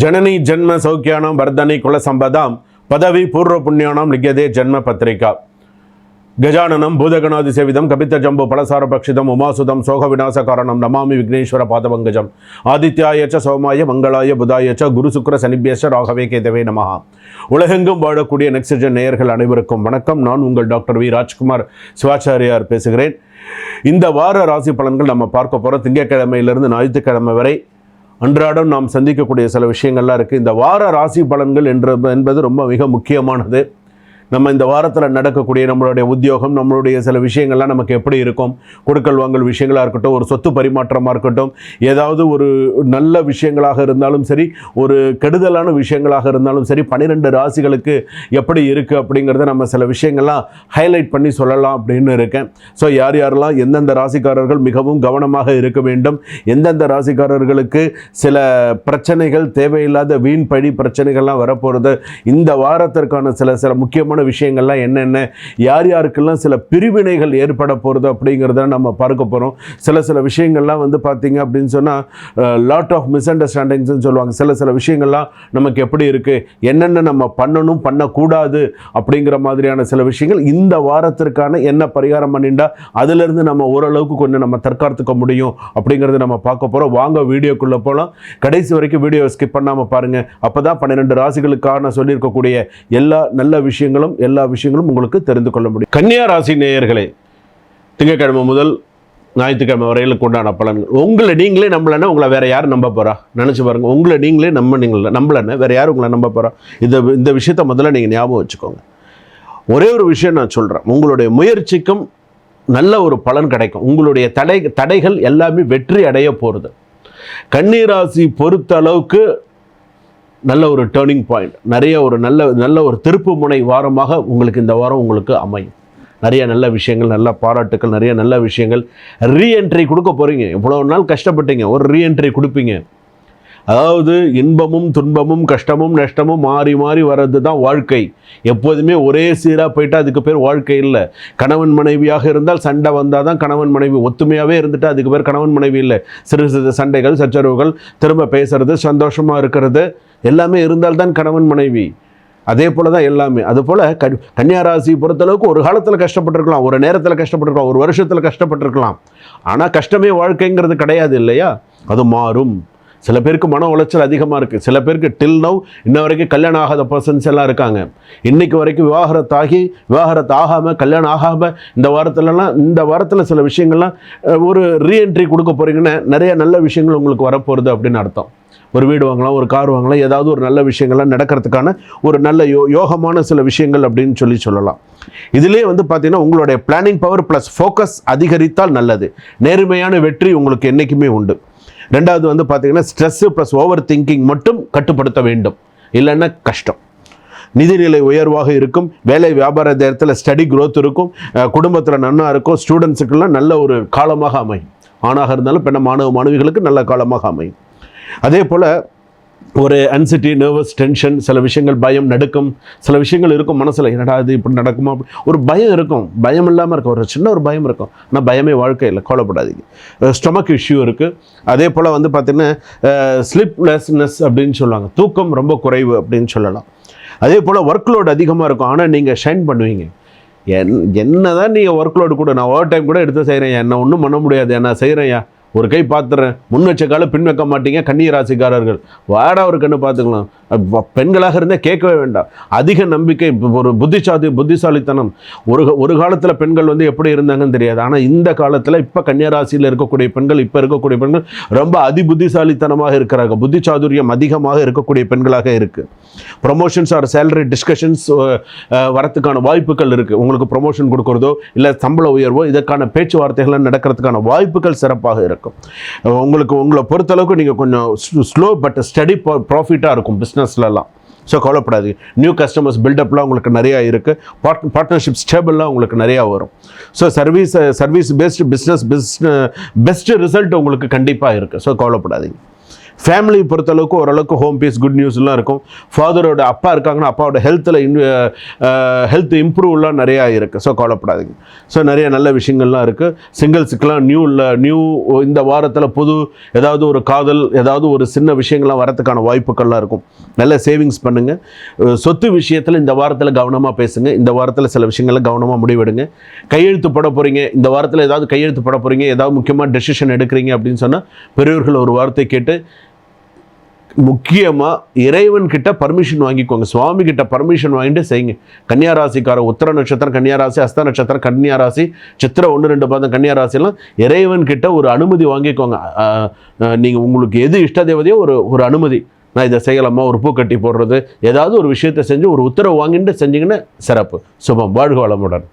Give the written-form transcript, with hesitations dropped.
जननी जन्म सौख्यानां वर्धनी कुल संपदां पदवी पूर्व पुण्यानां लिख्यते जन्म पत्रिका गजाननं भूतगणादिसेवितं कपितजम्बो फलसारभक्षितम् उमासुतं शोकविनाशकारणं नमामि विघ्नेश्वर पादपङ्कजम् आदित्याय च सोमाय मंगलाय बुधाय च गुरु शुक्र शनिभ्यश्च राघवे केतवे नमः உலகெங்கும் வாழக்கூடிய நெக்ஸ்ட்ஜென் நேயர்கள் அனைவருக்கும் வணக்கம். நான் உங்கள் டாக்டர் வி ராஜ்குமார் சிவாச்சாரியார் பேசுகிறேன். இந்த வார ராசி பலன்கள் நம்ம பார்க்க போகிறோம். திங்கட்கிழமையிலிருந்து ஞாயிற்றுக்கிழமை வரை அன்றாடம் நாம் சந்திக்கக்கூடிய சில விஷயங்கள்லாம் இருக்குது. இந்த வார ராசி பலன்கள் என்பது ரொம்ப மிக முக்கியமானது. நம்ம இந்த வாரத்தில் நடக்கக்கூடிய நம்மளுடைய உத்தியோகம், நம்மளுடைய சில விஷயங்கள்லாம் நமக்கு எப்படி இருக்கும், கொடுக்கல் வாங்கல் விஷயங்களாக இருக்கட்டும், ஒரு சொத்து பரிமாற்றமாக இருக்கட்டும், ஏதாவது ஒரு நல்ல விஷயங்களாக இருந்தாலும் சரி, ஒரு கெடுதலான விஷயங்களாக இருந்தாலும் சரி, 12 ராசிகளுக்கு எப்படி இருக்குது அப்படிங்கிறத நம்ம சில விஷயங்கள்லாம் ஹைலைட் பண்ணி சொல்லலாம் அப்படின்னு இருக்கேன். ஸோ யார் யாரெல்லாம் எந்தெந்த ராசிக்காரர்கள் மிகவும் கவனமாக இருக்க வேண்டும், எந்தெந்த ராசிக்காரர்களுக்கு சில பிரச்சனைகள், தேவையில்லாத வீண் பழி பிரச்சனைகள்லாம் வரப்போகிறது, இந்த வாரத்திற்கான சில முக்கியமான விஷயங்கள்லாம் என்னென்ன, யார் யாருக்கெல்லாம் சில பிரிவினைகள் ஏற்பட போகிறது அப்படிங்கிறத நம்ம பார்க்க போகிறோம். சில விஷயங்கள்லாம் வந்து பார்த்தீங்க அப்படின்னு சொன்னால் லாட் ஆஃப் மிஸ் அண்டர்ஸ்டாண்டிங்ஸ்ன்னு சொல்லுவாங்க. சில விஷயங்கள்லாம் நமக்கு எப்படி இருக்குது, என்னென்ன நம்ம பண்ணணும் பண்ணக்கூடாது அப்படிங்கிற மாதிரியான சில விஷயங்கள் இந்த வாரத்திற்கான என்ன பரிகாரம் பண்ணிட்டா அதிலிருந்து நம்ம ஓரளவுக்கு கொஞ்சம் நம்ம தற்காத்துக்க முடியும் அப்படிங்கிறத நம்ம பார்க்க போகிறோம். வாங்க வீடியோக்குள்ளே போகலாம். கடைசி வரைக்கும் வீடியோ ஸ்கிப் பண்ணாமல் பாருங்கள். அப்போ தான் 12 ராசிகளுக்கான சொல்லியிருக்கக்கூடிய எல்லா நல்ல விஷயங்களும் எல்லா விஷயங்களும் உங்களுக்கு தெரிந்து கொள்ள முடியும். கன்னியா ராசி நேயர்களே, திங்கட்கிழமை முதல் ஞாயிற்றுக்கிழமை வரையிலுக்கு உண்டான பலன்கள். உங்களை நீங்களே நம்பலன்னா உங்களை வேற யார் நம்ப போறா? நினைச்சு பாருங்க. உங்களை நீங்களே நம்பலன்னா வேற யார் உங்களை நம்ப போறா? இந்த விஷயத்த முதல்ல நீங்க ஞாபகம் வச்சுக்கோங்க. ஒரே ஒரு விஷயம் நான் சொல்றேன், உங்களுடைய முயற்சிக்கும் நல்ல ஒரு பலன் கிடைக்கும். உங்களுடைய தடைகள் எல்லாமே வெற்றி அடைய போறது. கன்னிராசி பொறுத்த அளவுக்கு நல்ல ஒரு டேர்னிங் பாயிண்ட், நிறைய ஒரு நல்ல ஒரு திருப்பு முனை வாரமாக உங்களுக்கு இந்த வாரம் உங்களுக்கு அமையும். நிறைய நல்ல விஷயங்கள், நல்ல பாராட்டுக்கள், நிறைய நல்ல விஷயங்கள். ரீஎன்ட்ரி கொடுக்க போகிறீங்க. இவ்வளோ நாள் கஷ்டப்பட்டீங்க, ஒரு ரீஎன்ட்ரி கொடுப்பீங்க. அதாவது இன்பமும் துன்பமும் கஷ்டமும் நஷ்டமும் மாறி மாறி வர்றது தான் வாழ்க்கை. எப்போதுமே ஒரே சீராக போயிட்டா அதுக்கு பேர் வாழ்க்கை இல்லை. கணவன் மனைவியாக இருந்தால் சண்டை வந்தால் தான் கணவன் மனைவி. ஒத்துமையாகவே இருந்துட்டு அதுக்கு பேர் கணவன் மனைவி இல்லை. சிறு சண்டைகள், சச்சரவுகள், திரும்ப பேசுறது, சந்தோஷமாக இருக்கிறது எல்லாமே இருந்தால்தான் கணவன் மனைவி. அதே போல் தான் எல்லாமே. அதுபோல் கன்னியாராசி பொறுத்தளவுக்கு ஒரு காலத்தில் கஷ்டப்பட்டிருக்கலாம், ஒரு நேரத்தில் கஷ்டப்பட்டிருக்கலாம், ஒரு வருஷத்தில் கஷ்டப்பட்டிருக்கலாம். ஆனால் கஷ்டமே வாழ்க்கைங்கிறது கிடையாது இல்லையா? அது மாறும். சில பேருக்கு மன உளைச்சல் அதிகமாக இருக்குது. சில பேருக்கு டில் நவ் இன்ன வரைக்கும் கல்யாணம் ஆகாத பர்சன்ஸ் எல்லாம் இருக்காங்க. இன்றைக்கு வரைக்கும் விவாகரத்து ஆகாமல், கல்யாணம் ஆகாமல் இந்த வாரத்தில் சில விஷயங்கள்லாம் ஒரு ரீஎன்ட்ரி கொடுக்க போகிறீங்கன்னா நிறைய நல்ல விஷயங்கள் உங்களுக்கு வரப்போகிறது அப்படின்னு அர்த்தம். ஒரு வீடு வாங்கலாம், ஒரு கார் வாங்கலாம், ஏதாவது ஒரு நல்ல விஷயங்கள்லாம் நடக்கிறதுக்கான ஒரு நல்ல யோகமான சில விஷயங்கள் அப்படின்னு சொல்லலாம். இதிலே வந்து பார்த்தீங்கன்னா உங்களுடைய பிளானிங் பவர் ப்ளஸ் ஃபோக்கஸ் அதிகரித்தால் நல்லது. நேர்மையான வெற்றி உங்களுக்கு என்றைக்குமே உண்டு. ரெண்டாவது வந்து பார்த்தீங்கன்னா ஸ்ட்ரெஸ்ஸு ப்ளஸ் ஓவர் திங்கிங் மட்டும் கட்டுப்படுத்த வேண்டும், இல்லைன்னா கஷ்டம். நிதிநிலை உயர்வாக இருக்கும். வேலை வியாபார நேரத்தில் ஸ்டடி க்ரோத் இருக்கும். குடும்பத்தில் நன்னா இருக்கும். ஸ்டூடெண்ட்ஸுக்கெல்லாம் நல்ல ஒரு காலமாக அமையும். ஆணாக இருந்தாலும் மாணவிகளுக்கு நல்ல காலமாக அமையும். அதே போல் ஒரு அன்சிட்டி, நர்வஸ், டென்ஷன், சில விஷயங்கள் பயம், நடுக்கம், சில விஷயங்கள் இருக்கும் மனசில். என்னடா இது இப்படி நடக்குமா, ஒரு பயம் இருக்கும். பயம் இல்லாமல் இருக்கும், ஒரு சின்ன ஒரு பயம் இருக்கும். ஆனால் பயமே வாழ்க்கை இல்லை, கவலைப்படாதீங்க. ஸ்டொமக் இஷ்யூ இருக்குது. அதே போல் வந்து பார்த்திங்கன்னா ஸ்லீப்லெஸ்னஸ் அப்படின்னு சொல்லுவாங்க, தூக்கம் ரொம்ப குறைவு அப்படின்னு சொல்லலாம். அதே போல் ஒர்க் லோடு அதிகமாக இருக்கும். ஆனால் நீங்கள் ஷைன் பண்ணுவீங்க. என்ன தான் நீங்கள் ஒர்க் லோடு கூட, நான் ஓவர் டைம் கூட எடுத்து செய்கிறேன், என்ன ஒன்றும் பண்ண முடியாது, நான் செய்கிறேன்யா, ஒரு கை பார்த்துறேன், முன் வச்ச காலம் பின் வைக்க மாட்டீங்க. கன்னிராசிக்காரர்கள் வாடா ஒரு கண்ணு பார்த்துக்கலாம். பெண்களாக இருந்தால் கேட்கவே வேண்டாம். அதிக நம்பிக்கை, ஒரு புத்திசாலித்தனம். ஒரு காலத்தில் பெண்கள் வந்து எப்படி இருந்தாங்கன்னு தெரியாது. ஆனால் இந்த காலத்தில் இப்போ கன்னிராசியில் இருக்கக்கூடிய பெண்கள், இப்போ இருக்கக்கூடிய பெண்கள் ரொம்ப புத்திசாலித்தனமாக இருக்கிறாங்க. புத்திசாதுரியம் அதிகமாக இருக்கக்கூடிய பெண்களாக இருக்குது. ப்ரொமோஷன்ஸ் ஆர் சேலரி டிஸ்கஷன்ஸ் வரத்துக்கான வாய்ப்புகள் இருக்குது. உங்களுக்கு ப்ரொமோஷன் கொடுக்குறதோ இல்லை சம்பள உயர்வோ இதற்கான பேச்சுவார்த்தைகள் நடக்கிறதுக்கான வாய்ப்புகள் சிறப்பாக இருக்கும். உங்களை பொறுத்தளவுக்கு நீங்கள் கொஞ்சம் ஸ்லோ பட் ஸ்டடி ப்ராஃபிட்டாக இருக்கும் பிஸ்னஸ்லாம். ஸோ கவலைப்படாது. நியூ கஸ்டமர்ஸ் பில்டப்லாம் உங்களுக்கு நிறையா இருக்குது. பார்ட்னர்ஷிப் ஸ்டேபிள்லாம் உங்களுக்கு நிறையா வரும். So service based best result உங்களுக்கு கண்டிப்பாக இருக்குது. ஸோ கவலைப்படாதீங்க. ஃபேமிலி பொறுத்தளவுக்கு ஓரளவுக்கு ஹோம் பீஸ் குட் நியூஸ்லாம் இருக்கும். ஃபாதரோட அப்பா இருக்காங்கன்னா அப்பாவோட ஹெல்த் இம்ப்ரூவ்லாம் நிறையா இருக்குது. ஸோ கவலைப்படாதீங்க. ஸோ நிறைய நல்ல விஷயங்கள்லாம் இருக்குது. சிங்கிள்ஸுக்கெலாம் நியூ இந்த வாரத்தில் புது ஏதாவது ஒரு காதல் ஏதாவது ஒரு சின்ன விஷயங்கள்லாம் வரத்துக்கான வாய்ப்புகள்லாம் இருக்கும். நல்ல சேவிங்ஸ் பண்ணுங்கள். சொத்து விஷயத்தில் இந்த வாரத்தில் கவனமாக பேசுங்க. இந்த வாரத்தில் சில விஷயங்களில் கவனமாக முடிவெடுங்க. கையெழுத்து போட போகிறீங்க, இந்த வாரத்தில் ஏதாவது கையெழுத்து போட போகிறீங்க, ஏதாவது முக்கியமாக டெசிஷன் எடுக்கிறீங்க அப்படின்னு சொன்னால் பெரியவர்கள் ஒரு வார்த்தை கேட்டு முக்கியமாக இறைவன் கிட்ட பர்மிஷன் வாங்கிக்கோங்க. சுவாமி கிட்ட பர்மிஷன் வாங்கிட்டு செய்யுங்க. கன்னியாராசிக்கார உத்திர நட்சத்திரம் கன்னியாராசி, ஹஸ்த நட்சத்திரம் கன்னியாராசி, சித்திரை 1-2 பாதம் கன்னியாராசிலாம் இறைவன் கிட்ட ஒரு அனுமதி வாங்கிக்கோங்க. நீங்கள் உங்களுக்கு எது இஷ்ட தேவதையோ ஒரு அனுமதி, நான் இதை செய்யலாமா, ஒரு பூ கட்டி போடுறது, ஏதாவது ஒரு விஷயத்தை செஞ்சு ஒரு உத்தரவு வாங்கிட்டு செஞ்சீங்கன்னா சிறப்பு. சுபம். வாழ்க வளமுடன்.